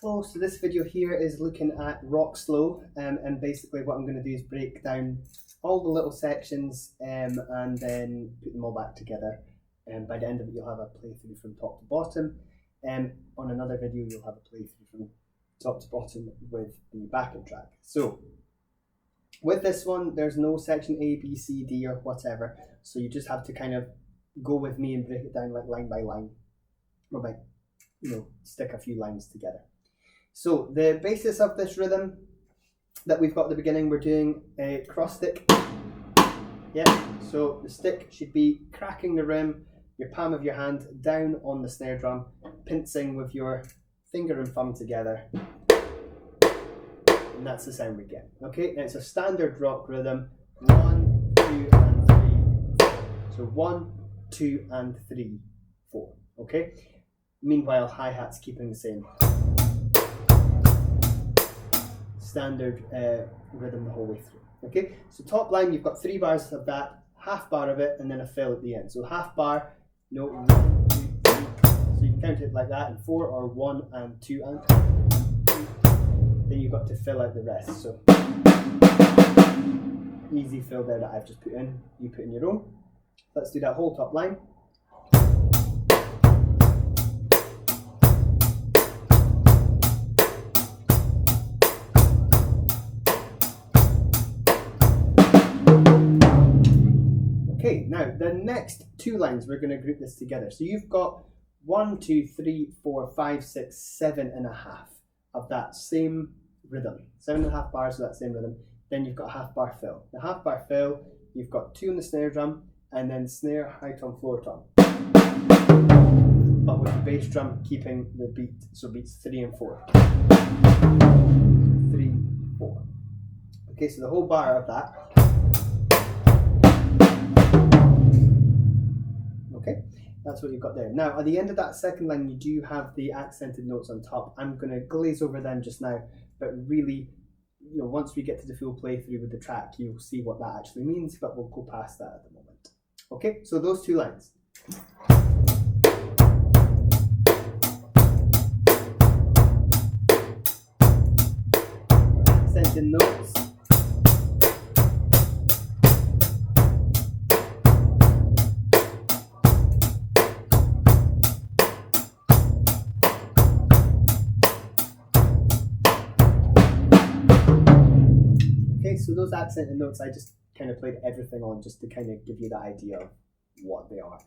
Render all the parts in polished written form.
Hello, so this video here is looking at rock slow, and basically what I'm going to do is break down all the little sections and then put them all back together, and by the end of it you'll have a playthrough from top to bottom. On another video you'll have a playthrough from top to bottom with the backing track. So with this one there's no section A, B, C, D or whatever, so you just have to kind of go with me and break it down like line by line, or by, stick a few lines together. So the basis of this rhythm that we've got at the beginning, we're doing a cross stick. Yeah, so the stick should be cracking the rim, your palm of your hand down on the snare drum, pincing with your finger and thumb together, and that's the sound we get. Okay, and it's a standard rock rhythm, 1, 2 and 3, 4. So 1, 2 and 3, 4. Okay, meanwhile hi-hat's keeping the same standard rhythm the whole way through. Okay, so top line you've got 3 bars of that, half bar of it, and then a fill at the end. So half bar, 1, 2, 3. So you can count it like that in 4, or 1 and 2 and 2. Then you've got to fill out the rest. So easy fill there that I've just put in. You put in your own. Let's do that whole top line. Okay, now the next 2 lines we're going to group this together. So you've got 1, 2, 3, 4, 5, 6, 7.5 of that same rhythm. 7.5 bars of that same rhythm. Then you've got a half bar fill. The half bar fill, you've got 2 on the snare drum, and then snare, high tom, floor tom. But with the bass drum keeping the beat, so beats 3 and 4. 3, 4. Okay, so the whole bar of that. Okay, that's what you've got there. Now, at the end of that second line, you do have the accented notes on top. I'm going to glaze over them just now, but really, once we get to the full playthrough with the track, you'll see what that actually means, but we'll go past that at the moment. Okay, so those 2 lines. Accented notes. So those accented notes, I just kind of played everything on just to kind of give you the idea of what they are.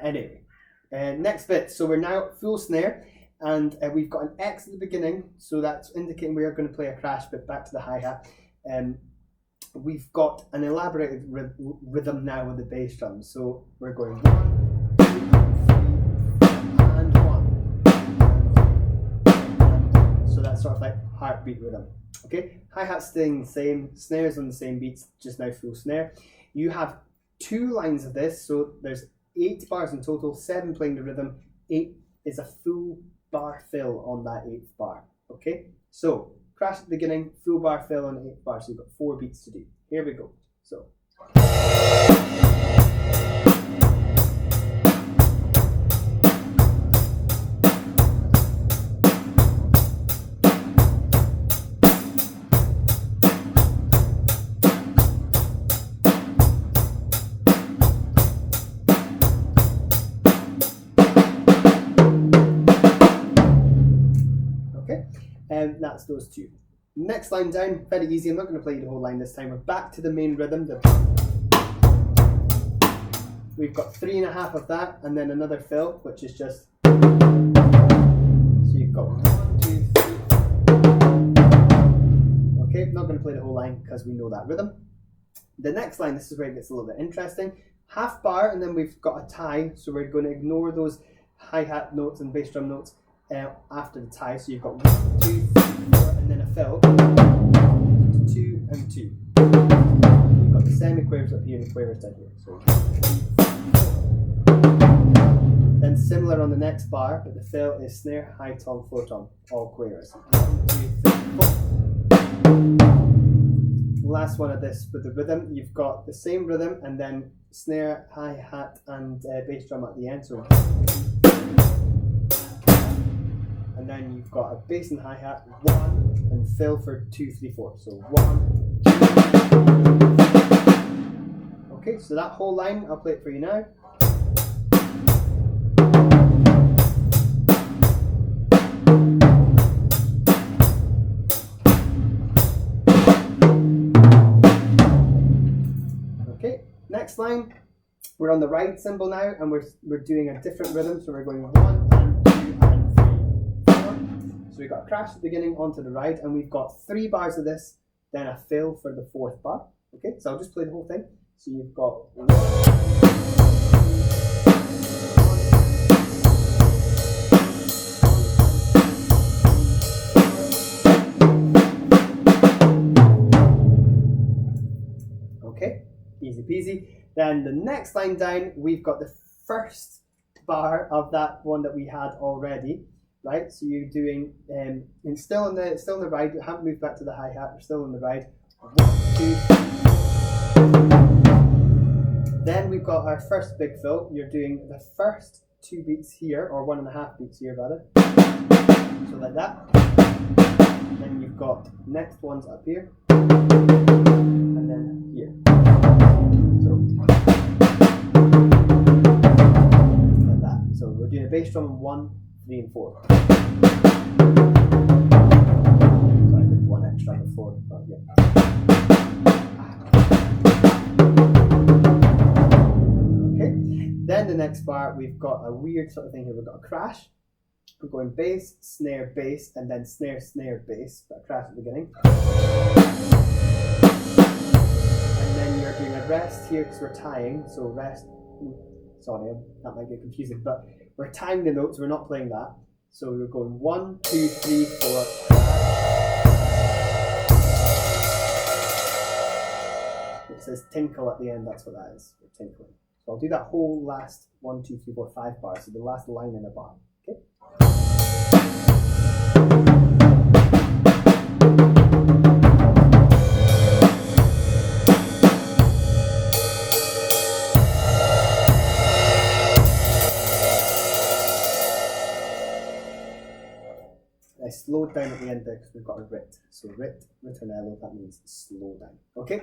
Anyway, next bit. So we're now full snare, and we've got an X at the beginning, so that's indicating we are going to play a crash, but back to the hi-hat. We've got an elaborated rhythm now with the bass drum. So we're going 1, 2, 3, and 1. So that's sort of like heartbeat rhythm. Okay, hi-hat staying the same, snares on the same beats, just now full snare. You have 2 lines of this, so there's 8 bars in total, 7 playing the rhythm, 8 is a full bar fill on that 8th bar. Okay, so crash at the beginning, full bar fill on 8th bar, so you've got 4 beats to do. Here we go. So. And that's those 2. Next line down, very easy. I'm not going to play you the whole line this time. We're back to the main rhythm. We've got 3.5 of that, and then another fill, which is just. So you've got 1, 2, 3. Okay, not going to play the whole line because we know that rhythm. The next line, this is where it gets a little bit interesting. Half bar, and then we've got a tie, so we're going to ignore those hi-hat notes and bass drum notes after the tie. So you've got 1, 2, 3, 4, and then a fill. 2 and 2. You've got the semi-quavers up here and the quavers down here. So 3, 4. Then similar on the next bar, but the fill is snare, high tom, floor tom, all quavers. 1, 2, 3, 4. Last one of this with the rhythm, you've got the same rhythm and then snare, hi-hat and bass drum at the end. So and then you've got a bass and hi-hat, 1, and fill for 2, 3, 4. So 1, 2. Okay, so that whole line, I'll play it for you now. Okay, next line. We're on the ride cymbal now, and we're doing a different rhythm. So we're going 1 and 2 and 3, 4. So we've got a crash at the beginning onto the ride, and we've got 3 bars of this, then a fill for the 4th bar. Okay, so I'll just play the whole thing. So you've got 1. Okay, easy peasy. Then the next line down, we've got the first bar of that one that we had already, right? So you're doing, and still in the ride. You haven't moved back to the hi hat. You're still in the ride. 1, 2, 3. Then we've got our first big fill. You're doing the first 2 beats here, or 1.5 beats here rather. So like that. Then you've got next ones up here, and then here. So like that. So we're doing a bass drum in 1, 3, and 4. So I did 1 extra before, but yeah. Okay. Then the next bar, we've got a weird sort of thing here. We've got a crash. We're going bass, snare, bass, and then snare, snare, bass. But a crash at the beginning. Then you're doing a rest here because we're tying, so rest, sorry, that might get confusing, but we're tying the notes, we're not playing that. So we're going 1, 2, 3, 4. It says tinkle at the end, that's what that is, we're tinkling. So I'll do that whole last 1, 2, 3, 4, 5 bars, so the last line in a bar, okay? I slowed down at the end there because we've got a rit. So rit, ritornello, that means slow down. Okay,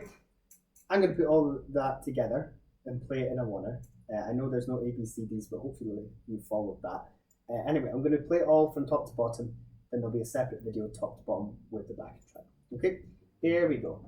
I'm going to put all that together and play it in a oneer. I know there's no ABCDs, but hopefully you followed that. Anyway, I'm going to play it all from top to bottom, then there'll be a separate video top to bottom with the backing track. Okay, here we go.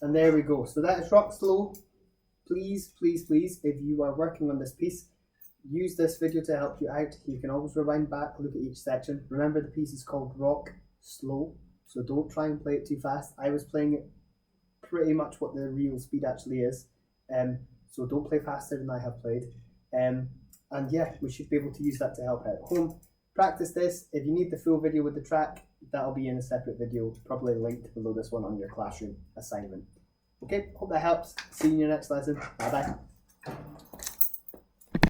And there we go. So that is rock slow. Please, please, please, if you are working on this piece, use this video to help you out. You can always rewind back, look at each section. Remember, the piece is called rock slow, so don't try and play it too fast. I was playing it pretty much what the real speed actually is. So don't play faster than I have played. And yeah, we should be able to use that to help out at home. Practice this. If you need the full video with the track, that'll be in a separate video, probably linked below this one on your classroom assignment. Okay, hope that helps. See you in your next lesson. Bye bye.